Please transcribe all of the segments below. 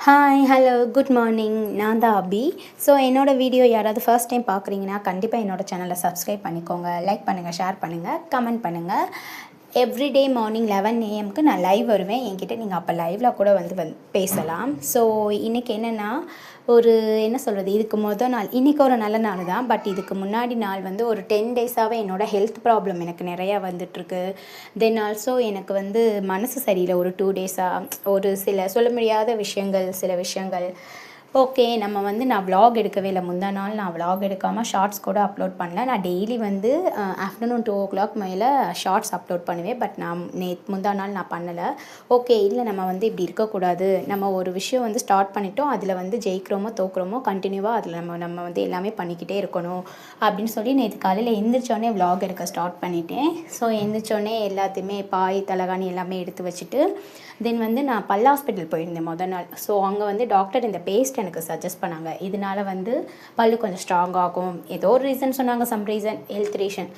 Hi hello good morning. நான் தான் அபி. So என்னோடய வீடியோ யாராவது ஃபர்ஸ்ட் டைம் பார்க்குறீங்கன்னா கண்டிப்பாக என்னோடய சேனலை சப்ஸ்கிரைப் பண்ணிக்கோங்க. லைக் பண்ணுங்கள், ஷேர் பண்ணுங்கள், கமெண்ட் பண்ணுங்கள். எவ்ரிடே மார்னிங் 11 AM நான் லைவ் வருவேன். என்கிட்ட நீங்கள் அப்போ லைவில் கூட வந்து பேசலாம். ஸோ இன்றைக்கி என்னென்னா என்ன சொல்கிறது, இதுக்கு மொதல் நாள் இன்றைக்கி ஒரு நல்ல நாள் தான். பட் இதுக்கு முன்னாடி நாள் வந்து ஒரு 10 டேஸாகவே என்னோடய ஹெல்த் ப்ராப்ளம் எனக்கு நிறையா வந்துட்டுருக்கு. தென் ஆல்சோ எனக்கு வந்து மனசு சரியில்லை. ஒரு 2 டேஸாக ஒரு சொல்ல முடியாத சில விஷயங்கள். ஓகே, நம்ம வந்து நான் விலாக் எடுக்கவே இல்லை. முந்தா நாள் நான் விலாக் எடுக்காமல் ஷார்ட்ஸ் கூட அப்லோட் பண்ணல. நான் டெய்லி வந்து ஆஃப்டர்நூன் 2 o'clock மேலே ஷார்ட்ஸ் அப்லோட் பண்ணுவேன். பட் நான் முந்தா நாள் நான் பண்ணலை. ஓகே, இல்லை நம்ம வந்து இப்படி இருக்கக்கூடாது. நம்ம ஒரு விஷயம் வந்து ஸ்டார்ட் பண்ணிட்டோம், அதில் வந்து ஜெயிக்கிறோமோ தோக்குறோமோ கண்டினியூவாக அதில் நம்ம வந்து எல்லாமே பண்ணிக்கிட்டே இருக்கணும் அப்படின்னு சொல்லி நேற்று காலையில் எந்திரிச்சோடனே விலாக் எடுக்க ஸ்டார்ட் பண்ணிட்டேன். ஸோ எந்திரிச்சோடனே எல்லாத்தையுமே பாய் தலகாணி எல்லாமே எடுத்து வச்சுட்டு தென் வந்து நான் பல் ஹாஸ்பிட்டல் போயிருந்தேன் மொதல் நாள். ஸோ அங்கே வந்து டாக்டர் இந்த பேஸ்ட் எனக்கு சஜஸ்ட் பண்ணாங்க. இதனால் வந்து பல் கொஞ்சம் ஸ்ட்ராங் ஆகும், ஏதோ ஒரு ரீசன் சொன்னாங்க, சம் ரீசன், ஹெல்த் ரீசன்.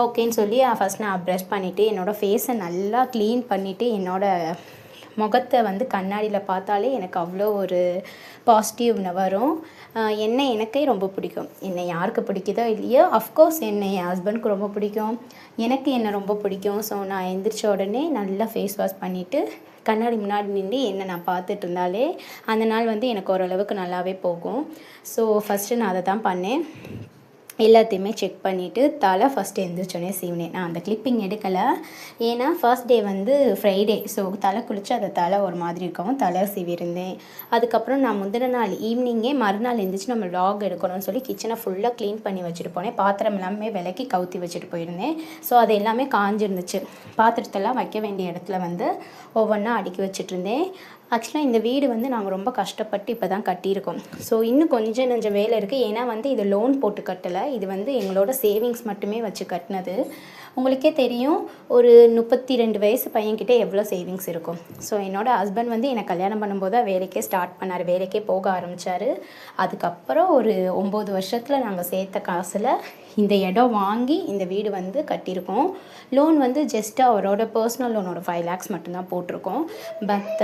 ஓகேன்னு சொல்லி ஃபஸ்ட் நான் ப்ரஷ் பண்ணிவிட்டு என்னோடய ஃபேஸை நல்லா க்ளீன் பண்ணிவிட்டு என்னோடய முகத்தை வந்து கண்ணாடியில் பார்த்தாலே எனக்கு அவ்வளோ ஒரு பாசிட்டிவ் வரும். என்னை எனக்கே ரொம்ப பிடிக்கும். என்னை யாருக்கு பிடிக்குதோ இல்லையோ, அஃப்கோர்ஸ் என்னை என் ஹஸ்பண்டுக்கு ரொம்ப பிடிக்கும், எனக்கு என்னை ரொம்ப பிடிக்கும். ஸோ நான் எந்திரிச்ச உடனே நல்லா ஃபேஸ் வாஷ் பண்ணிவிட்டு கண்ணாடி முன்னாடி நின்று என்னை நான் பார்த்துட்டு இருந்தாலே அந்த நாள் வந்து எனக்கு ஓரளவுக்கு நல்லாவே போகும். ஸோ ஃபஸ்ட்டு நான் அதை தான் பண்ணேன். எல்லாத்தையுமே செக் பண்ணிவிட்டு தலை ஃபஸ்ட்டு எந்திரிச்சோடனே சீவினேன். நான் அந்த கிளிப்பிங் எடுக்கலை, ஏன்னா ஃபர்ஸ்ட் டே வந்து ஃப்ரைடே. ஸோ தலை குளித்து அந்த தலை ஒரு மாதிரி இருக்கவும் தலை சீவிருந்தேன். அதுக்கப்புறம் நான் முந்தின நாள் ஈவினிங்கே மறுநாள் எழுந்திரிச்சு நம்ம விலாக் எடுக்கணும்னு சொல்லி கிச்சனை ஃபுல்லாக க்ளீன் பண்ணி வச்சுட்டு போனேன். பாத்திரம் எல்லாமே விலக்கி கவுத்தி வச்சுட்டு போயிருந்தேன். ஸோ அது எல்லாமே காஞ்சிருந்துச்சு. பாத்திரத்தெல்லாம் வைக்க வேண்டிய இடத்துல வந்து ஒவ்வொன்றா அடுக்கி வச்சுட்டு இருந்தேன். ஆக்சுவலாக இந்த வீடு வந்து நாங்கள் ரொம்ப கஷ்டப்பட்டு இப்போ தான் கட்டியிருக்கோம். ஸோ இன்னும் கொஞ்சம் வேலை இருக்குது. ஏன்னா வந்து இது லோன் போட்டு கட்டலை, இது வந்து எங்களோட சேவிங்ஸ் மட்டுமே வச்சு கட்டினது. உங்களுக்கே தெரியும், ஒரு 32 வயசு பையன்கிட்ட எவ்வளோ சேவிங்ஸ் இருக்கும். ஸோ என்னோடய ஹஸ்பண்ட் வந்து என்னை கல்யாணம் பண்ணும்போது தான் வேலைக்கே ஸ்டார்ட் பண்ணார், வேலைக்கே போக ஆரம்பித்தார். அதுக்கப்புறம் ஒரு 9 வருஷத்தில் நாங்கள் சேர்த்த காசில் இந்த இடம் வாங்கி இந்த வீடு வந்து கட்டியிருக்கோம். லோன் வந்து ஜஸ்ட்டு அவரோட பர்சனல் லோனோட 5 lakhs மட்டும்தான் போட்டிருக்கோம். பட்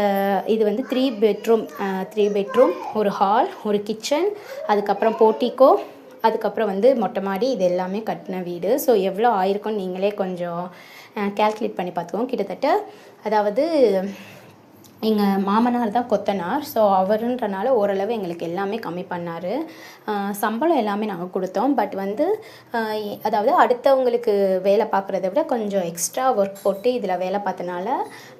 இது வந்து 3 பெட்ரூம், ஒரு ஹால், ஒரு கிச்சன், அதுக்கப்புறம் போர்ட்டிகோ, அதுக்கப்புறம் வந்து மொட்டை மாடி, இது எல்லாமே கட்டின வீடு. ஸோ எவ்வளோ ஆயிருக்கும்னு நீங்களே கொஞ்சம் கேல்குலேட் பண்ணி பார்த்துக்கோங்க. கிட்டத்தட்ட அதாவது எங்கள் மாமனார் தான் கொத்தனார். ஸோ அவருன்றனால ஓரளவு எங்களுக்கு எல்லாமே கம்மி பண்ணார். சம்பளம் எல்லாமே நாங்கள் கொடுத்தோம். பட் வந்து அதாவது அடுத்தவங்களுக்கு வேலை பார்க்குறத விட கொஞ்சம் எக்ஸ்ட்ரா ஒர்க் போட்டு இதில் வேலை பார்த்தனால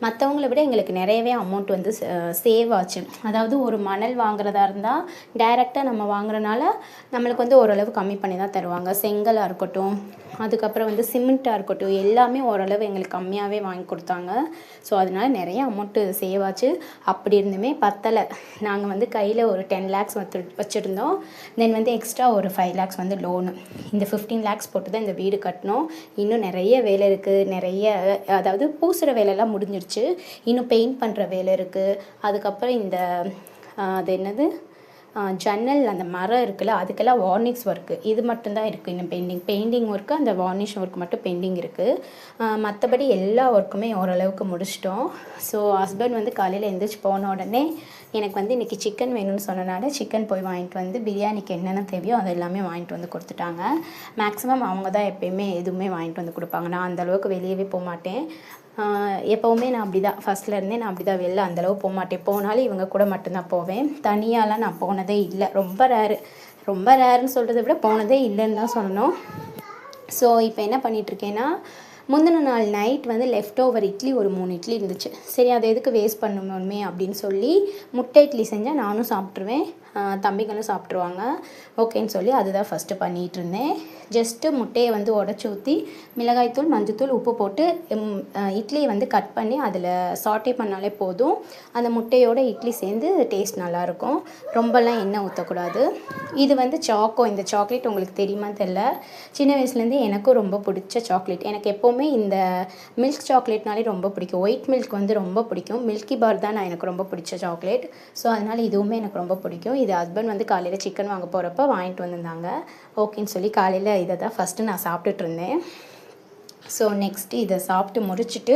மற்றவங்கள விட எங்களுக்கு நிறையவே அமௌண்ட் வந்து சேவ் ஆச்சு. அதாவது ஒரு மணல் வாங்குறதா இருந்தால் டைரெக்டாக நம்ம வாங்குறனால நம்மளுக்கு வந்து ஓரளவு கம்மி பண்ணி தான் தருவாங்க. செங்கலாக இருக்கட்டும், அதுக்கப்புறம் வந்து சிமெண்ட்டாக இருக்கட்டும், எல்லாமே ஓரளவு எங்களுக்கு கம்மியாகவே வாங்கி கொடுத்தாங்க. ஸோ அதனால் நிறைய அமௌண்ட்டு சேவ் ஆச்சு. அப்படி இருந்துமே பத்தலை. நாங்கள் வந்து கையில் ஒரு 10 lakhs வச்சுருந்தோம். தென் வந்து எக்ஸ்ட்ரா ஒரு 5 lakhs வந்து லோனு. இந்த 15 lakhs போட்டு தான் இந்த வீடு கட்டினோம். இன்னும் நிறைய வேலை இருக்குது. அதாவது பூசுகிற வேலையெல்லாம் முடிஞ்சிடுச்சு. இன்னும் பெயிண்ட் பண்ணுற வேலை இருக்குது. அதுக்கப்புறம் அது என்னது, ஜன்னல் அந்த மரம் இருக்குல்ல, அதுக்கெல்லாம் வார்னிஷ் ஒர்க்கு இது மட்டும்தான் இருக்குது இன்னும் பெயிண்டிங் ஒர்க்கு, அந்த வார்னிஷ் ஒர்க் மட்டும் பெயிண்டிங் இருக்குது. மற்றபடி எல்லா ஒர்க்குமே ஓரளவுக்கு முடிச்சிட்டோம். ஸோ ஹஸ்பண்ட் வந்து காலையில் எழுந்திரிச்சு போன உடனே எனக்கு வந்து இன்றைக்கி சிக்கன் வேணும்னு சொன்னனால சிக்கன் போய் வாங்கிட்டு வந்து பிரியாணிக்கு என்னென்ன தேவையோ அது எல்லாமே வாங்கிட்டு வந்து கொடுத்துட்டாங்க. மேக்ஸிமம் அவங்க தான் எப்போயுமே எதுவுமே வாங்கிட்டு வந்து கொடுப்பாங்க. நான் அந்தளவுக்கு வெளியவே போக மாட்டேன். எப்போவுமே நான் அப்படி தான், ஃபஸ்ட்லேருந்தே நான் அப்படி தான், வெளில அந்தளவு போக மாட்டேன். போனாலும் இவங்க கூட மட்டும்தான் போவேன். தனியாலாம் நான் போனதே இல்லை. ரொம்ப ரேருன்னு சொல்கிறத விட போனதே இல்லைன்னு தான் சொல்லணும். ஸோ இப்போ என்ன பண்ணிகிட்ருக்கேன்னா, முந்தின நாள் நைட் வந்து லெஃப்ட் ஓவர் இட்லி ஒரு 3 இட்லி இருந்துச்சு. சரி, அதை எதுக்கு வேஸ்ட் பண்ணணுமே அப்படின்னு சொல்லி முட்டை இட்லி செஞ்சால் நானும் சாப்பிட்ருவேன், தம்பிகளும் சாப்பிட்ருவாங்க. ஓகேன்னு சொல்லி அதுதான் ஃபஸ்ட்டு பண்ணிகிட்ருந்தேன். ஜஸ்ட்டு முட்டையை வந்து உடச்சி ஊற்றி மிளகாய்த்தூள், மஞ்சத்தூள், உப்பு போட்டு இட்லியை வந்து கட் பண்ணி அதில் சாட்டே பண்ணாலே போதும். அந்த முட்டையோட இட்லி சேர்ந்து டேஸ்ட் நல்லாயிருக்கும். ரொம்பலாம் எண்ணெய் ஊற்றக்கூடாது. இது வந்து இந்த சாக்லேட் உங்களுக்கு தெரியுமான்னு தெரில. சின்ன வயசுலேருந்தே எனக்கும் ரொம்ப பிடிச்ச சாக்லேட். எனக்கு எப்போவுமே இந்த மில்க் சாக்லேட்னாலே ரொம்ப பிடிக்கும். ஒயிட் மில்க் வந்து ரொம்ப பிடிக்கும். மில்கி பார் தான் எனக்கு ரொம்ப பிடிச்ச சாக்லேட். ஸோ அதனால் இதுவுமே எனக்கு ரொம்ப பிடிக்கும். இது ஹஸ்பண்ட் வந்து காலையில் சிக்கன் வாங்க போகிறப்ப வாங்கிட்டு வந்திருந்தாங்க. ஓகேன்னு சொல்லி காலையில் இதை தான் ஃபஸ்ட்டு நான் சாப்பிட்டுட்டு இருந்தேன். ஸோ நெக்ஸ்ட்டு இதை சாப்பிட்டு முடிச்சுட்டு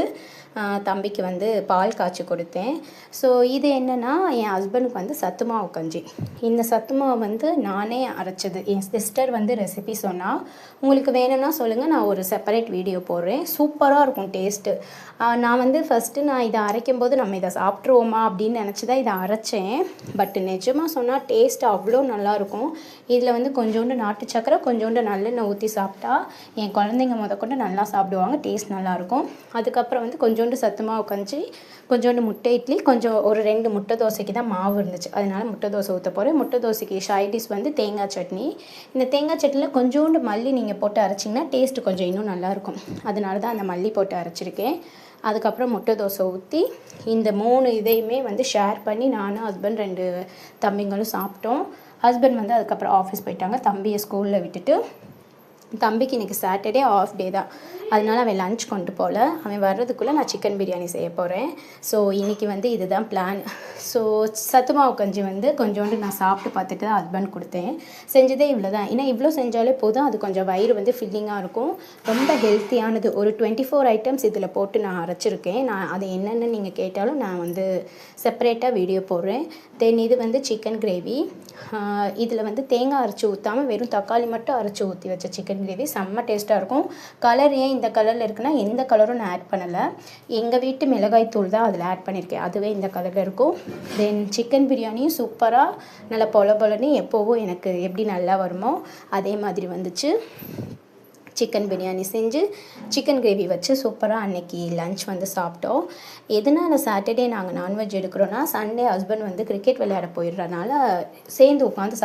தம்பிக்கு வந்து பால் காய்ச்சி கொடுத்தேன். ஸோ இது என்னென்னா என் ஹஸ்பண்டுக்கு வந்து சத்து மாவு கஞ்சி. இந்த சத்து மாவு வந்து நானே அரைச்சது. என் சிஸ்டர் வந்து ரெசிபி சொன்னால், உங்களுக்கு வேணும்னா சொல்லுங்கள், நான் ஒரு செப்பரேட் வீடியோ போடுறேன். சூப்பராக இருக்கும் டேஸ்ட்டு. நான் வந்து ஃபஸ்ட்டு நான் இதை அரைக்கும்போது நம்ம இதை சாப்பிட்ருவோமா அப்படின்னு நினச்சி தான் இதை அரைச்சேன். பட் நிஜமாக சொன்னால் டேஸ்ட் அவ்வளோ நல்லாயிருக்கும். இதில் வந்து கொஞ்சோண்டு நாட்டு சக்கரை, கொஞ்சோண்டு நல்லெண்ணெய் ஊற்றி சாப்பிட்டா என் குழந்தைங்க முதற்கொண்டு நல்லா சாப்பிடுவாங்க. டேஸ்ட் நல்லாயிருக்கும். அதுக்கப்புறம் வந்து கொஞ்சோண்டு சத்து மாவு கஞ்சி, கொஞ்சோண்டு முட்டை இட்லி, கொஞ்சம் ஒரு 2 முட்டை தோசைக்கு தான் மாவு இருந்துச்சு. அதனால் முட்டை தோசை ஊற்ற போகிறேன். முட்டை தோசைக்கு சைடிஷ் வந்து தேங்காய் சட்னி. இந்த தேங்காய் சட்னியில் கொஞ்சோண்டு மல்லி நீங்கள் போட்டு அரைச்சிங்கன்னா டேஸ்ட்டு கொஞ்சம் இன்னும் நல்லாயிருக்கும். அதனால தான் அந்த மல்லி போட்டு அரைச்சிருக்கேன். அதுக்கப்புறம் முட்டை தோசை ஊற்றி இந்த 3 இதையுமே வந்து ஷேர் பண்ணி நானும் ஹஸ்பண்ட் 2 தம்பிங்களும் சாப்பிட்டோம். ஹஸ்பண்ட் வந்து அதுக்கப்புறம் ஆஃபீஸ் போயிட்டாங்க. தம்பியை ஸ்கூலில் விட்டுட்டு, தம்பிக்கு இன்றைக்கி சாட்டர்டே ஆஃப் டே தான், அதனால் அவன் லன்ச் கொண்டு போகல. அவன் வர்றதுக்குள்ளே நான் சிக்கன் பிரியாணி செய்ய போகிறேன். ஸோ இன்றைக்கி வந்து இதுதான் பிளான். ஸோ சத்து மாவு கஞ்சி வந்து கொஞ்சோண்டு நான் சாப்பிட்டு பார்த்துட்டு தான் ஹஸ்பண்ட் கொடுத்தேன். செஞ்சதே இவ்வளோ தான். ஏன்னா இவ்வளோ செஞ்சாலே போதும். அது கொஞ்சம் வயிறு வந்து ஃபில்லிங்காக இருக்கும். ரொம்ப ஹெல்த்தியானது. ஒரு 24 ஐட்டம்ஸ் இதில் போட்டு நான் அரைச்சிருக்கேன். நான் அது என்னென்னு நீங்கள் கேட்டாலும் நான் வந்து செப்பரேட்டாக வீடியோ போடுறேன். தென் இது வந்து சிக்கன் கிரேவி. இதில் வந்து தேங்காய் அரைச்சி ஊற்றாமல் வெறும் தக்காளி மட்டும் அரைச்சி ஊற்றி வச்ச சிக்கன் கிரேவி செம்ம டேஸ்ட்டாக இருக்கும். கலர் ஏன் இந்த கலரில் இருக்குன்னா, எந்த கலரும் நான் ஆட் பண்ணலை. எங்கள் வீட்டு மிளகாய் தூள் தான் அதில் ஆட் பண்ணியிருக்கேன். அதுவே இந்த கலரில் இருக்கும். தென் சிக்கன் பிரியாணியும் சூப்பராக நல்லா பொல பொலன்னு எப்போவும் எனக்கு எப்படி நல்லா வருமோ அதே மாதிரி வந்துச்சு. சிக்கன் பிரியாணி செஞ்சு சிக்கன் கிரேவி வச்சு சூப்பராக அன்றைக்கி லன்ச் வந்து சாப்பிட்டோம். எதனால் சாட்டர்டே நாங்கள் நான்வெஜ் எடுக்கிறோன்னா, சண்டே ஹஸ்பண்ட் வந்து கிரிக்கெட் விளையாட போயிடுறதுனால சேர்ந்து உட்காந்து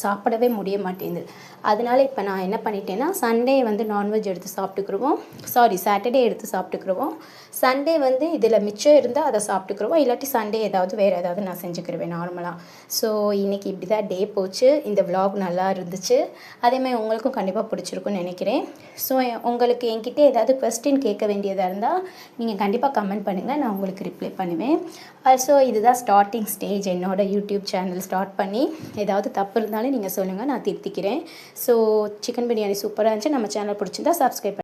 சாப்பிடவே முடிய மாட்டேங்குது. அதனால் இப்போ நான் என்ன பண்ணிட்டேன்னா, சண்டே வந்து நான்வெஜ் எடுத்து சாப்பிட்டுக்குருவோம். சாட்டர்டே எடுத்து சாப்பிட்டுக்குருவோம். சண்டே வந்து இதில் மிச்சம் இருந்தால் அதை சாப்பிட்டுக்குருவோம். இல்லாட்டி சண்டே வேறு ஏதாவது நான் செஞ்சுக்கிருவேன் நார்மலாக. ஸோ இன்றைக்கி இப்படி தான் டே போச்சு. இந்த விலாக் நல்லா இருந்துச்சு. அதேமாதிரி உங்களுக்கும் கண்டிப்பாக பிடிச்சிருக்குன்னு நினைக்கிறேன். ஸோ உங்களுக்கு என்கிட்ட ஏதாவது கொஸ்டின் கேட்க வேண்டியதாக இருந்தால் நீங்கள் கண்டிப்பாக கமெண்ட் பண்ணுங்கள், நான் உங்களுக்கு ரிப்ளை பண்ணுவேன். ஆல்சோ இதுதான் ஸ்டார்டிங் ஸ்டேஜ். என்னோடய யூடியூப் சேனல் ஸ்டார்ட் பண்ணி ஏதாவது தப்பு இருந்தாலும் நீங்கள் சொல்லுங்கள், நான் திருத்திக்கிறேன். ஸோ சிக்கன் பிரியாணி சூப்பராக இருந்துச்சு. நம்ம சேனல் பிடிச்சிருந்தா சப்ஸ்கிரைப்